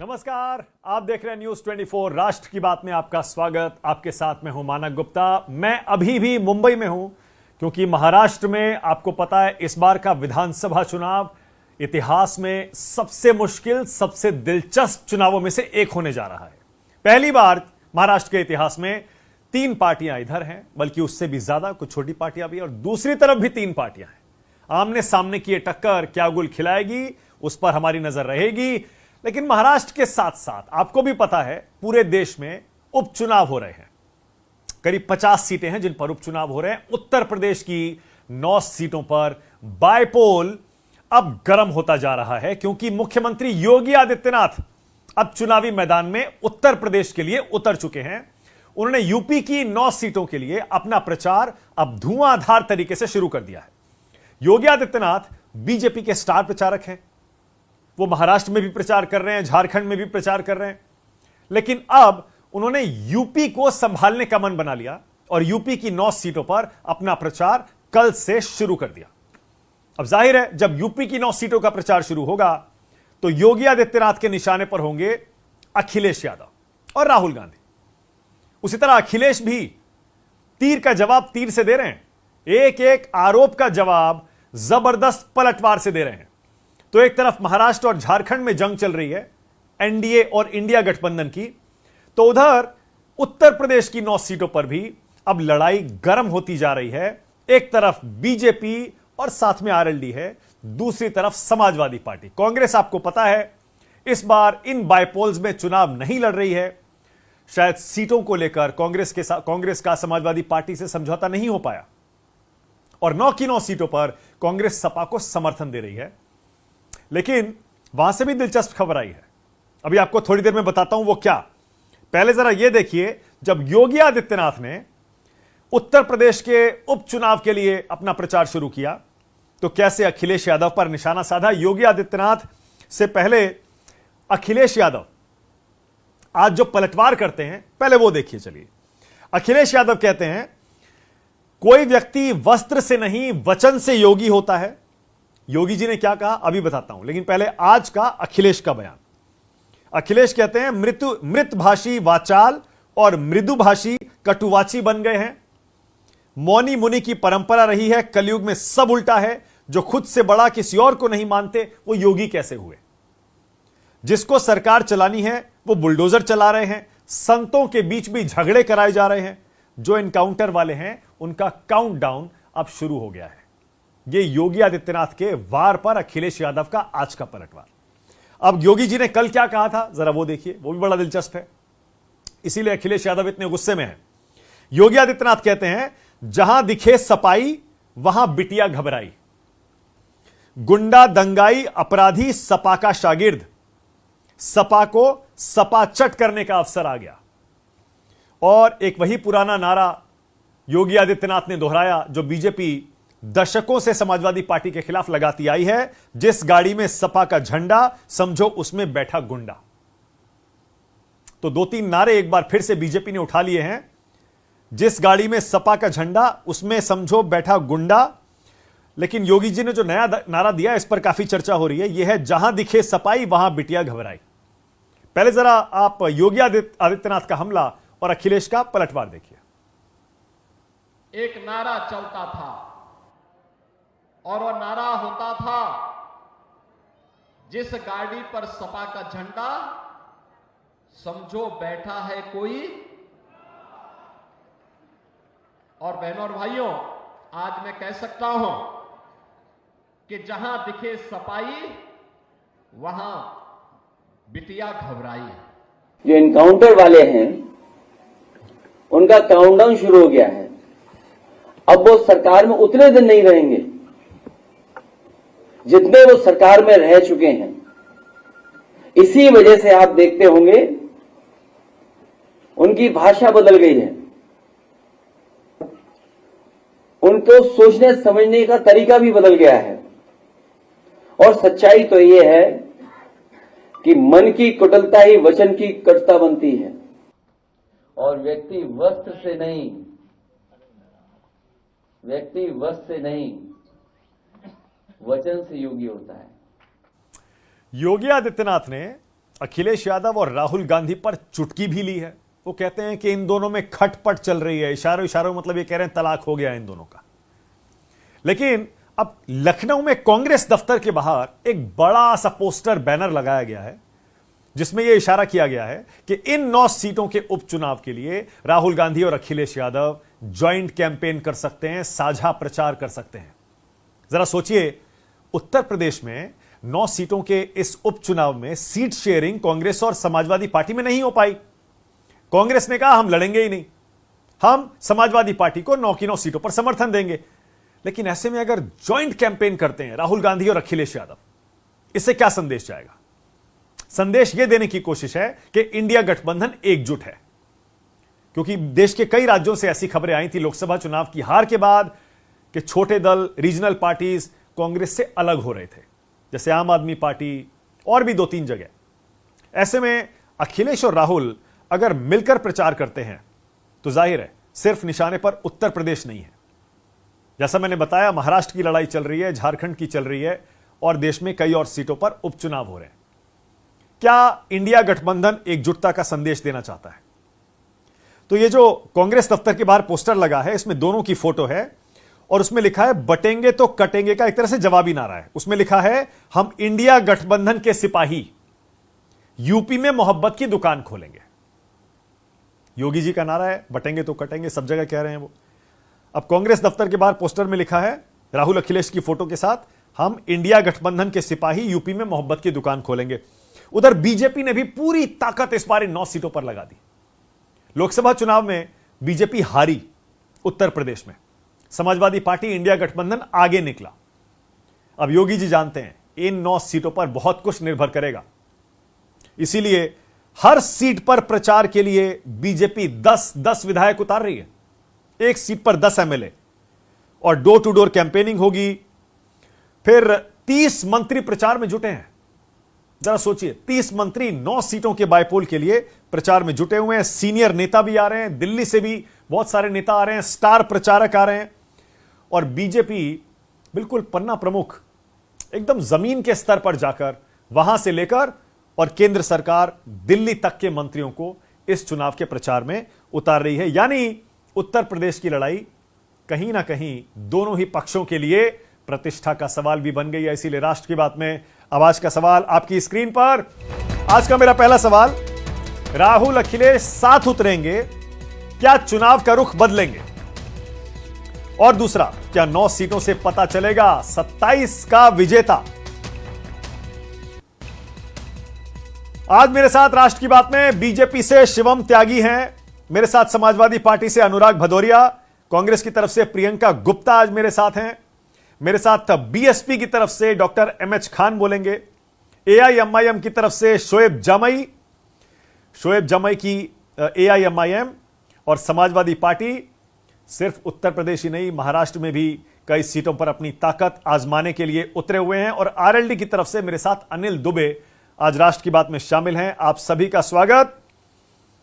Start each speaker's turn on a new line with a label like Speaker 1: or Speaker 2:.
Speaker 1: नमस्कार, आप देख रहे हैं न्यूज 24 राष्ट्र की बात में आपका स्वागत। आपके साथ में हूं मानक गुप्ता। मैं अभी भी मुंबई में हूं क्योंकि महाराष्ट्र में आपको पता है इस बार का विधानसभा चुनाव इतिहास में सबसे मुश्किल, सबसे दिलचस्प चुनावों में से एक होने जा रहा है। पहली बार महाराष्ट्र के इतिहास में 3 पार्टियां इधर हैं, बल्कि उससे भी ज्यादा कुछ छोटी पार्टियां भी, और दूसरी तरफ भी 3 पार्टियां हैं। आमने सामने की ये टक्कर क्या गुल खिलाएगी, उस पर हमारी नजर रहेगी। लेकिन महाराष्ट्र के साथ साथ आपको भी पता है पूरे देश में उपचुनाव हो रहे हैं। करीब 50 सीटें हैं जिन पर उपचुनाव हो रहे हैं। उत्तर प्रदेश की 9 सीटों पर बायपोल अब गर्म होता जा रहा है क्योंकि मुख्यमंत्री योगी आदित्यनाथ अब चुनावी मैदान में उत्तर प्रदेश के लिए उतर चुके हैं। उन्होंने यूपी की 9 सीटों के लिए अपना प्रचार अब धुआंधार तरीके से शुरू कर दिया है। योगी आदित्यनाथ बीजेपी के स्टार प्रचारक हैं। वो महाराष्ट्र में भी प्रचार कर रहे हैं, झारखंड में भी प्रचार कर रहे हैं, लेकिन अब उन्होंने यूपी को संभालने का मन बना लिया और यूपी की 9 सीटों पर अपना प्रचार कल से शुरू कर दिया। अब जाहिर है जब यूपी की 9 सीटों का प्रचार शुरू होगा तो योगी आदित्यनाथ के निशाने पर होंगे अखिलेश यादव और राहुल गांधी। उसी तरह अखिलेश भी तीर का जवाब तीर से दे रहे हैं, एक एक आरोप का जवाब जबरदस्त पलटवार से दे रहे हैं। तो एक तरफ महाराष्ट्र और झारखंड में जंग चल रही है एनडीए और इंडिया गठबंधन की, तो उधर उत्तर प्रदेश की 9 सीटों पर भी अब लड़ाई गर्म होती जा रही है। एक तरफ बीजेपी और साथ में आरएलडी है, दूसरी तरफ समाजवादी पार्टी। कांग्रेस आपको पता है इस बार इन बायपोल्स में चुनाव नहीं लड़ रही है। शायद सीटों को लेकर कांग्रेस का समाजवादी पार्टी से समझौता नहीं हो पाया और 9 की 9 सीटों पर कांग्रेस सपा को समर्थन दे रही है। लेकिन वहां से भी दिलचस्प खबर आई है, अभी आपको थोड़ी देर में बताता हूं वो क्या। पहले जरा यह देखिए, जब योगी आदित्यनाथ ने उत्तर प्रदेश के उपचुनाव के लिए अपना प्रचार शुरू किया तो कैसे अखिलेश यादव पर निशाना साधा। योगी आदित्यनाथ से पहले अखिलेश यादव आज जो पलटवार करते हैं पहले वो देखिए। चलिए, अखिलेश यादव कहते हैं कोई व्यक्ति वस्त्र से नहीं वचन से योगी होता है। योगी जी ने क्या कहा अभी बताता हूं, लेकिन पहले आज का अखिलेश का बयान। अखिलेश कहते हैं मृतभाषी वाचाल और मृदुभाषी कटुवाची बन गए हैं। मौनी मुनि की परंपरा रही है, कलयुग में सब उल्टा है। जो खुद से बड़ा किसी और को नहीं मानते वो योगी कैसे हुए। जिसको सरकार चलानी है वो बुलडोजर चला रहे हैं। संतों के बीच भी झगड़े कराए जा रहे हैं। जो एनकाउंटर वाले हैं उनका काउंटडाउन अब शुरू हो गया है। ये योगी आदित्यनाथ के वार पर अखिलेश यादव का आज का पलटवार। अब योगी जी ने कल क्या कहा था जरा वो देखिए, वो भी बड़ा दिलचस्प है, इसीलिए अखिलेश यादव इतने गुस्से में है। योगी आदित्यनाथ कहते हैं जहां दिखे सपाई वहां बिटिया घबराई। गुंडा दंगाई अपराधी सपा का शागिर्द। सपा को सपा चट करने का अवसर आ गया। और एक वही पुराना नारा योगी आदित्यनाथ ने दोहराया जो बीजेपी दशकों से समाजवादी पार्टी के खिलाफ लगाती आई है, जिस गाड़ी में सपा का झंडा समझो उसमें बैठा गुंडा। तो 2-3 नारे एक बार फिर से बीजेपी ने उठा लिए हैं। जिस गाड़ी में सपा का झंडा उसमें समझो बैठा गुंडा। लेकिन योगी जी ने जो नया नारा दिया इस पर काफी चर्चा हो रही है, यह है जहां दिखे सपाई वहां बिटिया घबराई। पहले जरा आप योगी आदित्यनाथ का हमला और अखिलेश का पलटवार देखिए।
Speaker 2: एक नारा चलता था और वह नारा होता था जिस गाड़ी पर सपा का झंडा समझो बैठा है कोई। और बहनों और भाइयों, आज मैं कह सकता हूं कि जहां दिखे सपाई वहां बिटिया घबराई।
Speaker 3: जो एनकाउंटर वाले हैं उनका काउंटडाउन शुरू हो गया है। अब वो सरकार में उतने दिन नहीं रहेंगे जितने वो सरकार में रह चुके हैं। इसी वजह से आप देखते होंगे उनकी भाषा बदल गई है। उनको सोचने समझने का तरीका भी बदल गया है। और सच्चाई तो यह है कि मन की कुटिलता ही वचन की कटुता बनती है। और व्यक्ति वस्त्र से नहीं वचन से योगी होता है।
Speaker 1: योगी आदित्यनाथ ने अखिलेश यादव और राहुल गांधी पर चुटकी भी ली है। वो कहते हैं कि इन दोनों में खटपट चल रही है, इशारों इशारों मतलब ये कह रहे हैं तलाक हो गया इन दोनों का। लेकिन अब लखनऊ में कांग्रेस दफ्तर के बाहर एक बड़ा सा पोस्टर बैनर लगाया गया है जिसमें यह इशारा किया गया है कि इन 9 सीटों के उपचुनाव के लिए राहुल गांधी और अखिलेश यादव ज्वाइंट कैंपेन कर सकते हैं, साझा प्रचार कर सकते हैं। जरा सोचिए, उत्तर प्रदेश में 9 सीटों के इस उपचुनाव में सीट शेयरिंग कांग्रेस और समाजवादी पार्टी में नहीं हो पाई। कांग्रेस ने कहा हम लड़ेंगे ही नहीं, हम समाजवादी पार्टी को 9 की 9 सीटों पर समर्थन देंगे। लेकिन ऐसे में अगर ज्वाइंट कैंपेन करते हैं राहुल गांधी और अखिलेश यादव, इससे क्या संदेश जाएगा? संदेश यह देने की कोशिश है कि इंडिया गठबंधन एकजुट है, क्योंकि देश के कई राज्यों से ऐसी खबरें आई थी लोकसभा चुनाव की हार के बाद कि छोटे दल, रीजनल पार्टीज कांग्रेस से अलग हो रहे थे, जैसे आम आदमी पार्टी और भी 2-3 जगह। ऐसे में अखिलेश और राहुल अगर मिलकर प्रचार करते हैं तो जाहिर है सिर्फ निशाने पर उत्तर प्रदेश नहीं है। जैसा मैंने बताया, महाराष्ट्र की लड़ाई चल रही है, झारखंड की चल रही है और देश में कई और सीटों पर उपचुनाव हो रहे हैं। क्या इंडिया गठबंधन एकजुटता का संदेश देना चाहता है? तो ये जो कांग्रेस दफ्तर के बाहर पोस्टर लगा है, इसमें दोनों की फोटो है और उसमें लिखा है बटेंगे तो कटेंगे का एक तरह से जवाबी नारा है। उसमें लिखा है हम इंडिया गठबंधन के सिपाही, यूपी में मोहब्बत की दुकान खोलेंगे। योगी जी का नारा है, बटेंगे तो कटेंगे, सब जगह कह रहे हैं वो। अब कांग्रेस दफ्तर के बाहर पोस्टर में लिखा है राहुल अखिलेश की फोटो के साथ, हम इंडिया गठबंधन के सिपाही, यूपी में मोहब्बत की दुकान खोलेंगे। उधर बीजेपी ने भी पूरी ताकत इस बार इन 9 सीटों पर लगा दी। लोकसभा चुनाव में बीजेपी हारी उत्तर प्रदेश में, समाजवादी पार्टी इंडिया गठबंधन आगे निकला। अब योगी जी जानते हैं इन 9 सीटों पर बहुत कुछ निर्भर करेगा, इसीलिए हर सीट पर प्रचार के लिए बीजेपी 10-10 विधायक उतार रही है, एक सीट पर 10 एमएलए, और डोर टू डोर कैंपेनिंग होगी। फिर 30 मंत्री प्रचार में जुटे हैं। जरा सोचिए, 30 मंत्री 9 सीटों के बायपोल के लिए प्रचार में जुटे हुए हैं। सीनियर नेता भी आ रहे हैं, दिल्ली से भी बहुत सारे नेता आ रहे हैं, स्टार प्रचारक आ रहे हैं। और बीजेपी बिल्कुल पन्ना प्रमुख, एकदम जमीन के स्तर पर जाकर वहां से लेकर और केंद्र सरकार दिल्ली तक के मंत्रियों को इस चुनाव के प्रचार में उतार रही है। यानी उत्तर प्रदेश की लड़ाई कहीं ना कहीं दोनों ही पक्षों के लिए प्रतिष्ठा का सवाल भी बन गई है। इसीलिए राष्ट्र की बात में अब आज का सवाल आपकी स्क्रीन पर। आज का मेरा पहला सवाल, राहुल अखिलेश साथ उतरेंगे, क्या चुनाव का रुख बदलेंगे? और दूसरा, क्या 9 सीटों से पता चलेगा 27 का विजेता? आज मेरे साथ राष्ट्र की बात में बीजेपी से शिवम त्यागी हैं, मेरे साथ समाजवादी पार्टी से अनुराग भदौरिया, कांग्रेस की तरफ से प्रियंका गुप्ता आज मेरे साथ हैं, मेरे साथ बीएसपी की तरफ से डॉक्टर एमएच खान बोलेंगे, एआईएमआईएम की तरफ से शोएब जमई की एआईएमआईएम, और समाजवादी पार्टी सिर्फ उत्तर प्रदेश ही नहीं, महाराष्ट्र में भी कई सीटों पर अपनी ताकत आजमाने के लिए उतरे हुए हैं। और आरएलडी की तरफ से मेरे साथ अनिल दुबे आज राष्ट्र की बात में शामिल हैं। आप सभी का स्वागत।